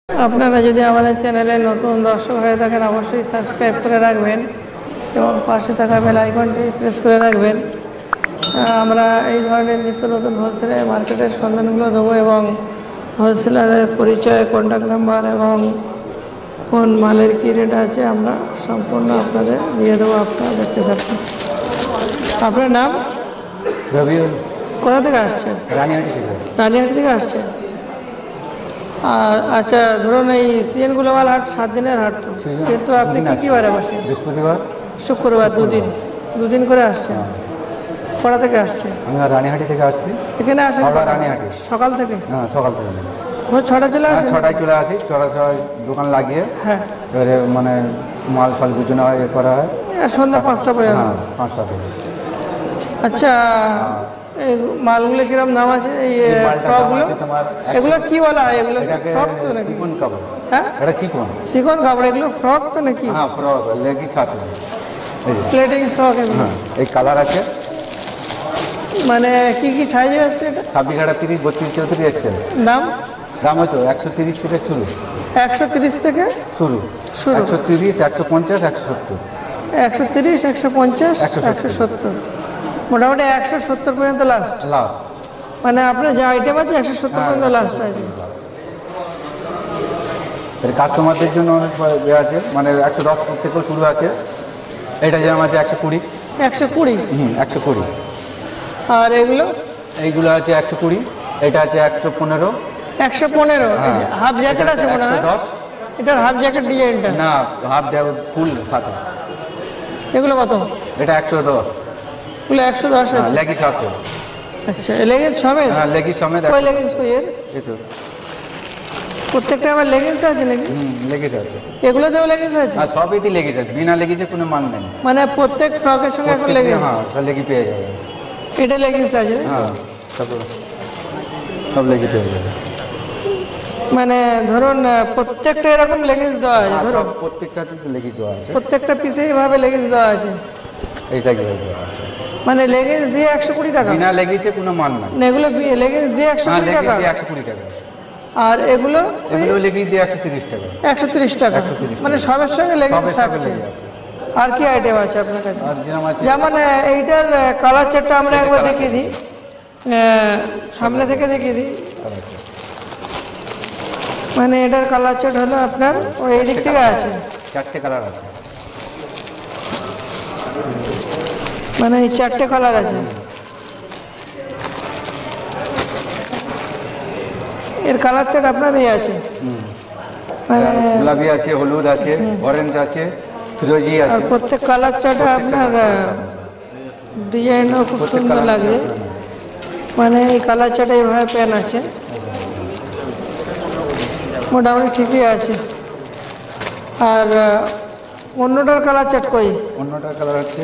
আপনারা যদি আমাদের চ্যানেলে নতুন দর্শক হয়ে থাকেন অবশ্যই সাবস্ক্রাইব করে রাখবেন এবং পাশে থাকা বেল আইকনটি প্রেস করে রাখবেন। আমরা এই ধরনের নিত্য নতুন হোলসেলের মার্কেটের সন্ধানগুলো দেবো এবং হোলসেলারের পরিচয়, কন্ট্যাক্ট নাম্বার এবং কোন মালের কী রেট আছে আমরা সম্পূর্ণ আপনাদের দিয়ে দেবো। আপনারা দেখতে থাকুন। আপনার নাম? রবিউল। কোথা থেকে আসছেন? রানিহাটি থেকে। রানিহাটি থেকে আসছেন। আচ্ছা, ধরুন এই সিএনগুলো হাট 7 দিনের হাট তো, কিন্তু আপনি কী বারে বসেন? বৃহস্পতিবার, শুক্রবার, দুদিন করে আসছেন। কোথা থেকে আসছেন? আমরা রানিহাটি থেকে আসছি। এখানে আসেন রানিহাটি সকাল থেকে? হ্যাঁ, সকাল থেকে। ভোর 6টায় চলে আসেন? 6টায় চলে আসি। 6টায় দোকান লাগিয়ে হ্যাঁ, এবারে মানে মাল ফাল গুছানো হয়, এ করা হয় সন্ধ্যা 5টা পর্যন্ত। হ্যাঁ, 5টা থেকে। আচ্ছা, এই মালগুলো কিরম দাম আছে? এই ফ্রকগুলো, এগুলো কি বলা হয়? এগুলো ফ্রক তো নাকি? চিকন কাপড়। হ্যাঁ, এটা চিকন চিকন কাপড়। এগুলো ফ্রক তো নাকি? হ্যাঁ, ফ্রক লেগি ছাত্র। প্লেটিং ফ্রক এগুলো। হ্যাঁ, এই কালার আছে। মানে কি কি সাইজে আছে এটা? 26, 30, 32, 34 এসছে। দাম হয়তো 130 থেকে শুরু। 130 থেকে শুরু। 130, 150, 170। 130, 150, 170, মোটামুটি 170 পর্যন্ত লাস্ট। মানে আপনার যে আইটেম আছে 170 পর্যন্ত লাস্ট আছে। কাস্টমারদের জন্য অনেক ইয়ে আছে, মানে 110 থেকেও শুরু আছে। এটা যেমন আছে 120। 120? 120। আর এইগুলো আছে 120। এটা আছে 115। 115 হাফ জ্যাকেট আছে মনে হয়? 110। এটার হাফ জ্যাকেট ডিজাইনটা না, হাফ জ্যাকেট ফুল হাতে। এগুলো কত? এটা 110। এগুলো 110 আছে। লেগিস আছে। আচ্ছা, লেগিংস সমেত? হ্যাঁ, লেগিস সমেত। কই লেগিংস কই এর? এই তো প্রত্যেকটা আমার লেগিংস আছে নাকি? লেগিস আছে। এগুলোতেও লেগিংস আছে? আর সবইতে লেগিস আছে, বিনা লেগিসে কোনো মাল নেই। মানে প্রত্যেক ফ্রকের সঙ্গে এখন লেগিংস? হ্যাঁ, লেগি পেয়ে যাবে। এটা লেগিংস আছে? হ্যাঁ, সব লেগি পেয়ে যাবে। মানে ধরুন প্রত্যেকটা এরকম লেগিংস দেওয়া আছে? ধরুন প্রত্যেকটা লেগিস দেওয়া আছে, প্রত্যেকটা পিসে এইভাবে লেগিংস দেওয়া আছে? এইটা কি দেওয়া আছে। মানে লেগিংস দিয়ে 120 টাকা? বিনা লেগিসে কোনো মাল নাই। এগুলো লেগিংস দিয়ে 120 টাকা? 120 টাকা। আর এগুলো লেগিস দিয়ে 130 টাকা। 130 টাকা, মানে সবের সঙ্গে লেগিংস থাকছে। আর কি আইটেম আছে আপনার কাছে? যেমন এইটার কালার চারটা আমরা একবার দেখিয়ে দিই, সামনে থেকে দেখিয়ে দিই। মানে এটার কালার চার্ট হলো আপনার ওই দিক থেকে আছে। 4টে কালার আছে। মানে এই 4টে কালার আছে। এর কালার চার্ট আপনার এই আছে। মানে গোলাপি আছে, হলুদ আছে, অরেঞ্জ আছে, ফিরোজি আছে। আর প্রত্যেক কালার চার্টে আপনার ডিজাইনও খুব সুন্দর লাগে। মানে এই কালার চার্টে এইভাবে প্যান আছে, মোটামুটি ঠিকই আছে। আর অন্যটার কালার চার্ট কই? অন্যটার কালার হচ্ছে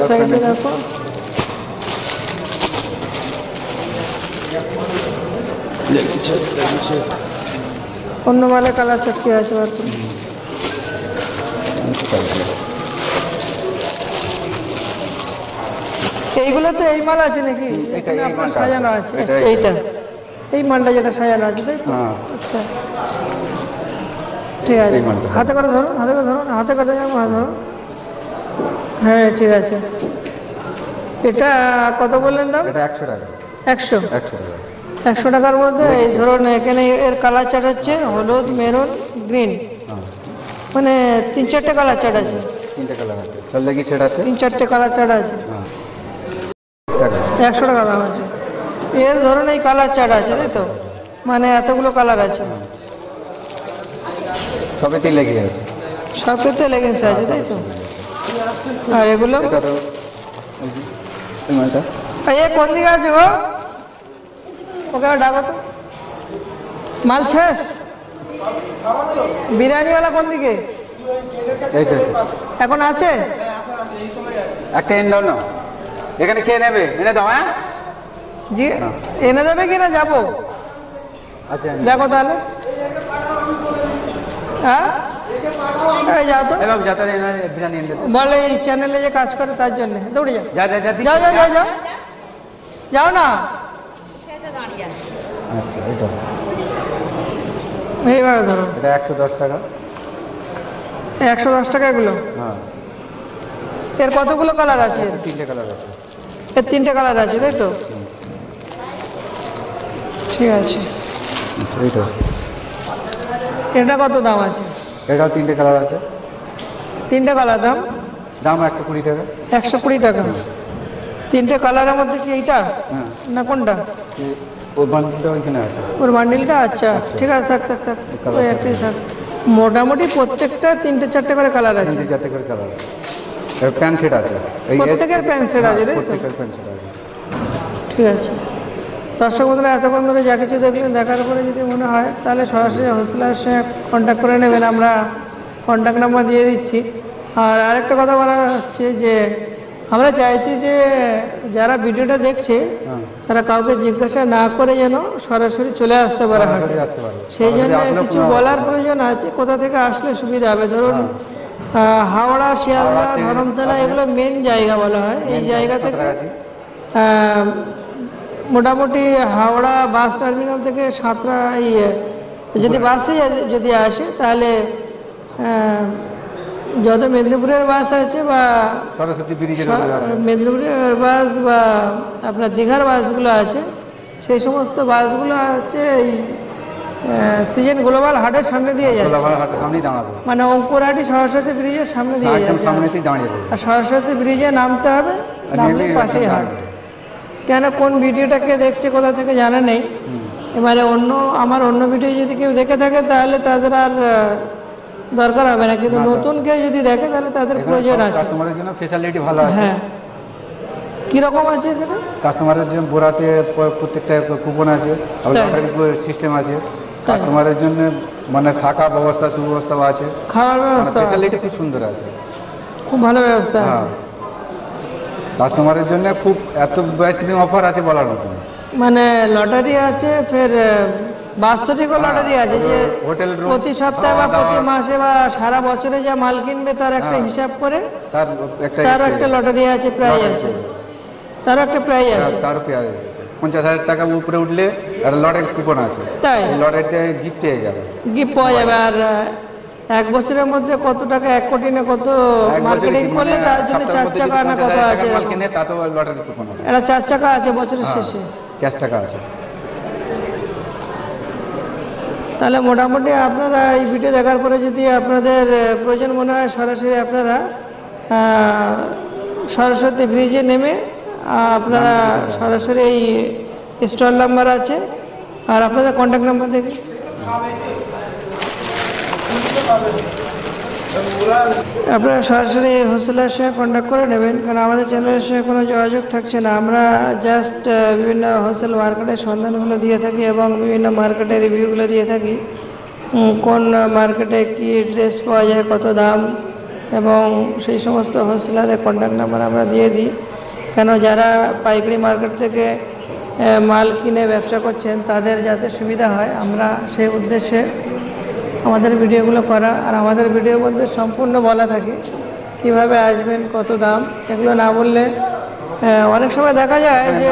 সাইডে দেখো। অন্য মালে কালার চার্ট কি আছে? এইগুলো তো এই মাল আছে নাকি? আপনার সাজানো আছে? এইটা এই মালটা যেটা সাজানো আছে, তাই তো? আচ্ছা, ঠিক আছে। হাতে করে ধরুন, হাতে করে ধরুন, হাতে করে ধরুন। হ্যাঁ, ঠিক আছে। এটা কত বললেন দাম? এটা 100 টাকা। 100? 100 টাকা। 100 টাকার মধ্যে এই ধরুন এখানে এর কালার চার্ট হচ্ছে হলুদ, মেরুন, গ্রিন। মানে 3-4টে কালার চার্ট আছে। 3টে কালার আছে। লেগিস সেট আছে। 3-4টে কালার চার্ট আছে। 100 টাকা দাম আছে। এর ধরুন এই কালার চার্ট আছে, তাই তো? মানে এতগুলো কালার আছে। সবেতে লেগে আছে। সবটাতে লেগিংস আছে, তাই তো? আর এগুলো কোন দিকে আছে গো? ওকে ডাকো তো। মাল শেষ? বিরিয়ানিওয়ালা কোন দিকে? এখন আছে? একটা এনে দাও না, এখানে খেয়ে নেবে। এনে দাও। হ্যাঁ জি, এনে দেবে কি না যাবো? আচ্ছা, দেখো তাহলে। হ্যাঁ, যাও তো। বলে এই চ্যানেলে যে কাজ করে তার জন্য দৌড়ে যাও। যাও যাও যাও যাও যাও না। এইভাবে ধরো, এটা 110 টাকা। 110 টাকা এগুলো। হ্যাঁ, এর কতগুলো কালার আছে? 3টে কালার আছে। এর 3টে কালার আছে, তাই তো? ঠিক আছে। আচ্ছা, এইটা এটা কত দাম আছে? এটাও 3টে কালার আছে। 3টে কালার দাম? দাম 120 টাকা। 120 টাকা। 3টে কালারের মধ্যে কি এইটা হ্যাঁ, না কোনটা? ওর বান্ডিলটা ওইখানে আছে। ওর বান্ডিলটা? আচ্ছা ঠিক আছে, থাক থাক থাক, ওই একটাই থাক। মোটামুটি প্রত্যেকটা 3টে-4টে করে কালার আছে। 3টে-4টে করে কালার আছে। এর প্যান্ট সেট আছে। প্রত্যেকের প্যান্ট সেট আছে, তাই তো? প্রত্যেকের প্যান্ট সেট আছে। ঠিক আছে। দর্শক বন্ধুরা, এতক্ষণ ধরে যা কিছু দেখলেন, দেখার পরে যদি মনে হয় তাহলে সরাসরি হোলসেলারের সঙ্গে কন্ট্যাক্ট করে নেবেন। আমরা কন্ট্যাক্ট নাম্বার দিয়ে দিচ্ছি। আর আরেকটা কথা বলা হচ্ছে যে আমরা চাইছি যে যারা ভিডিওটা দেখছে তারা কাউকে জিজ্ঞাসা না করে যেন সরাসরি চলে আসতে পারে হাটে। সেই জন্য কিছু বলার প্রয়োজন আছে, কোথা থেকে আসলে সুবিধা হবে। ধরুন হাওড়া, শিয়ালদা, ধরমতলা এগুলো মেন জায়গা বলা হয়। এই জায়গা থেকে মোটামুটি হাওড়া বাস টার্মিনাল থেকে সাঁতরা যদি বাসে যদি আসে তাহলে যত মেদিনীপুরের বাস আছে বা সরস্বতী ব্রিজের মেদিনীপুরের বাস বা আপনার দীঘার বাসগুলো আছে, সেই সমস্ত বাসগুলো হচ্ছে এই সিজন গ্লোবাল হাটের সামনে দিয়ে যাচ্ছে। মানে অঙ্কুরহাটি সরস্বতী ব্রিজের সামনে দিয়ে যাচ্ছে। আর সরস্বতী ব্রিজে নামতে হবে, নামলে পাশেই হাট। কেন কোন ভিডিওটাকে দেখছে কোথা থেকে জানা নেই। এবারে আমার অন্য ভিডিও যদি কেউ দেখে থাকে তাহলে তাদের আর দরকার হবে না, কিন্তু নতুন কেউ যদি দেখে তাহলে তাদের প্রয়োজন আছে। কাস্টমারের জন্য ফ্যাসিলিটি ভালো আছে। হ্যাঁ, কীরকম আছে এখানে? কাস্টমারের জন্য বোরাতে প্রত্যেকটা কুপন আছে, সিস্টেম আছে। কাস্টমারের জন্য মানে থাকা ব্যবস্থা, সুব্যবস্থা আছে, খাওয়ার ব্যবস্থা, ফ্যাসিলিটি খুব সুন্দর আছে, খুব ভালো ব্যবস্থা আছে। কাস্টমারের জন্য খুব এত বেশি অফার আছে বলার মতো। মানে লটারি আছে, ফের বাৎসরিকও লটারি আছে, যে প্রতি সপ্তাহে বা প্রতি মাসে বা সারা বছরে যা মাল কিনবে তার একটা হিসাব করে তার একটা লটারি আছে, প্রাইজ আছে, তার একটা প্রাইজ আছে। 50,000 টাকা উপরে উঠলে আর লটারি কুপন আছে, তাই লটারিতে গিফট পেয়ে যাবে, গিফট পাওয়া যাবে। আর 1 বছরের মধ্যে কত টাকা, 1 কোটি না কত মার্কেটিং করলে তার জন্য 4 চাকা না কত আছে, এটা 4 চাকা আছে বছরের শেষে, ক্যাশ টাকা আছে। তাহলে মোটামুটি আপনারা এই ভিডিও দেখার পরে যদি আপনাদের প্রয়োজন মনে হয়, সরাসরি আপনারা সরস্বতী ব্রিজে নেমে আপনারা সরাসরি এই স্টল নাম্বার আছে আর আপনাদের কন্ট্যাক্ট নাম্বার দেখে আপনারা সরাসরি হোলসেলারের সঙ্গে কন্ট্যাক্ট করে নেবেন। কারণ আমাদের চ্যানেলের সঙ্গে কোনো যোগাযোগ থাকছে না, আমরা জাস্ট বিভিন্ন হোলসেল মার্কেটের সন্ধানগুলো দিয়ে থাকি এবং বিভিন্ন মার্কেটের রিভিউগুলো দিয়ে থাকি। কোন মার্কেটে কী ড্রেস পাওয়া যায়, কত দাম, এবং সেই সমস্ত হোলসেলারের কন্ট্যাক্ট নাম্বার আমরা দিয়ে দিই। কেন যারা পাইকারি মার্কেট থেকে মাল কিনে ব্যবসা করছেন তাদের যাতে সুবিধা হয়, আমরা সেই উদ্দেশ্যে আমাদের ভিডিওগুলো করা। আর আমাদের ভিডিওর মধ্যে সম্পূর্ণ বলা থাকে কিভাবে আসবেন, কত দাম, এগুলো না বললে অনেক সময় দেখা যায় যে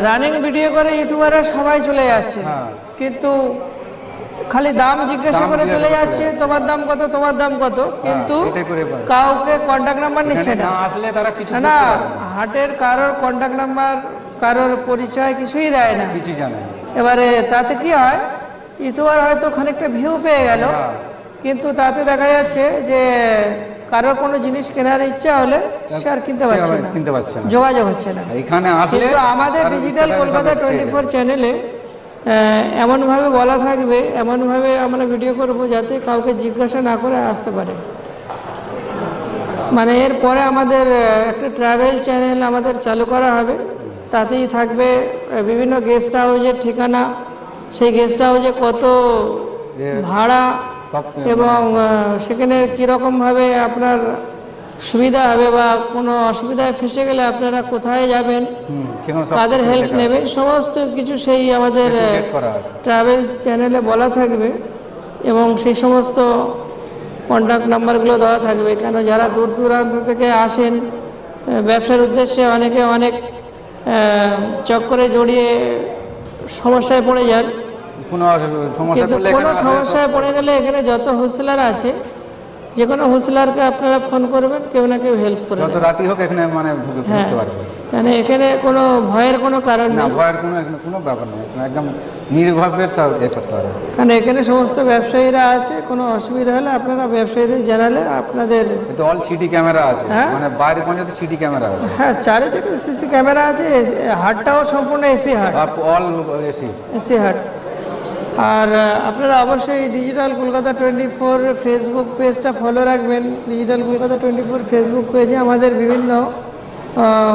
রানিং ভিডিও করে ইউটিউবাররা সবাই চলে যাচ্ছে, কিন্তু খালি দাম জিজ্ঞাসা করে চলে যাচ্ছে, তোমার দাম কত, তোমার দাম কত, কিন্তু কাউকে কন্ট্যাক্ট নাম্বার নিচ্ছে না। না, হাটের কারোর কন্ট্যাক্ট নাম্বার, কারোর পরিচয় কিছুই দেয় না। এবারে তাতে কি হয়, ইউটিউবার হয়তো খানিকটা ভিউ পেয়ে গেল, কিন্তু তাতে দেখা যাচ্ছে যে কারোর কোনো জিনিস কেনার ইচ্ছা হলে সে আর কিনতে পারছে না, যোগাযোগ হচ্ছে না। কিন্তু আমাদের ডিজিটাল কলকাতা 24 চ্যানেলে এমনভাবে বলা থাকবে, এমনভাবে আমরা ভিডিও করব যাতে কাউকে জিজ্ঞাসা না করে আসতে পারে। মানে এরপরে আমাদের একটা ট্রাভেল চ্যানেল আমাদের চালু করা হবে, তাতেই থাকবে বিভিন্ন গেস্ট হাউসের ঠিকানা, সেই গেস্ট হাউসে কত ভাড়া এবং সেখানে কীরকমভাবে আপনার সুবিধা হবে বা কোনো অসুবিধায় ফেসে গেলে আপনারা কোথায় যাবেন, তাদের হেল্প নেবেন, সমস্ত কিছু সেই আমাদের ট্রাভেলস চ্যানেলে বলা থাকবে এবং সেই সমস্ত কন্ট্যাক্ট নাম্বারগুলো দেওয়া থাকবে। কেন যারা দূর দূরান্ত থেকে আসেন ব্যবসার উদ্দেশ্যে, অনেকে অনেক চক্করে জড়িয়ে সমস্যায় পড়ে যান, কোনো সমস্যা কিন্তু করলে কোনো এখানে আসলে সমস্যায় পড়ে গেলে এখানে যত হোলসেলার আছে যে কোনো হোলসেলারকে আপনারা ফোন করবেন, কেউ না কেউ হেল্প করে যত দেবে। রাতি হোক এখানে মানে হ্যাঁ, ঢুকতে পারবে মানে এখানে কোনো ভয়ের কোনো কারণ না, নেই, ভয়ের কোনো এখানে কোনো ব্যাপার নেই, এখানে একদম নির্ভরভাবে সব করতে পারবে। কারণ এখানে সমস্ত ব্যবসায়ীরা আছে। কোনো অসুবিধা হলে আপনারা ব্যবসায়ীদের জানালে আপনাদের, কিন্তু অল সিটি ক্যামেরা আছে, হ্যাঁ? মানে বাইরে পর্যন্ত সিটি ক্যামেরা আছে, হ্যাঁ চারিদিকে সিসি ক্যামেরা আছে। হাটটাও সম্পূর্ণ এসি হাট, অল এসি। এসি হাট। আর আপনারা অবশ্যই ডিজিটাল কলকাতা 24 ফেসবুক পেজটা ফলো রাখবেন। ডিজিটাল কলকাতা 24 ফেসবুক পেজে আমাদের বিভিন্ন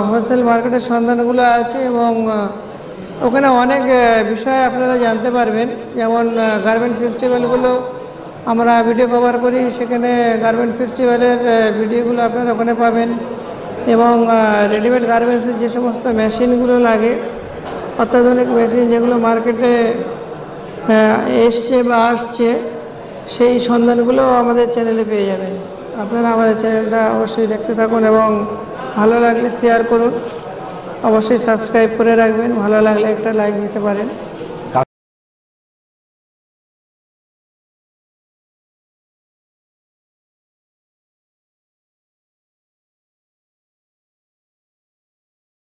হোলসেল মার্কেটের সন্ধানগুলো আছে এবং ওখানে অনেক বিষয় আপনারা জানতে পারবেন। যেমন গার্মেন্ট ফেস্টিভ্যালগুলো আমরা ভিডিও কভার করি, সেখানে গার্মেন্ট ফেস্টিভ্যালের ভিডিওগুলো আপনারা ওখানে পাবেন। এবং রেডিমেড গার্মেন্টসের যে সমস্ত মেশিনগুলো লাগে, অত্যাধুনিক মেশিন যেগুলো মার্কেটে এসছে বা আসছে, সেই সন্ধানগুলো আমাদের চ্যানেলে পেয়ে যাবেন। আপনারা আমাদের চ্যানেলটা অবশ্যই দেখতে থাকুন এবং ভালো লাগলে শেয়ার করুন, অবশ্যই সাবস্ক্রাইব করে রাখবেন, ভালো লাগলে একটা লাইক দিতে পারেন।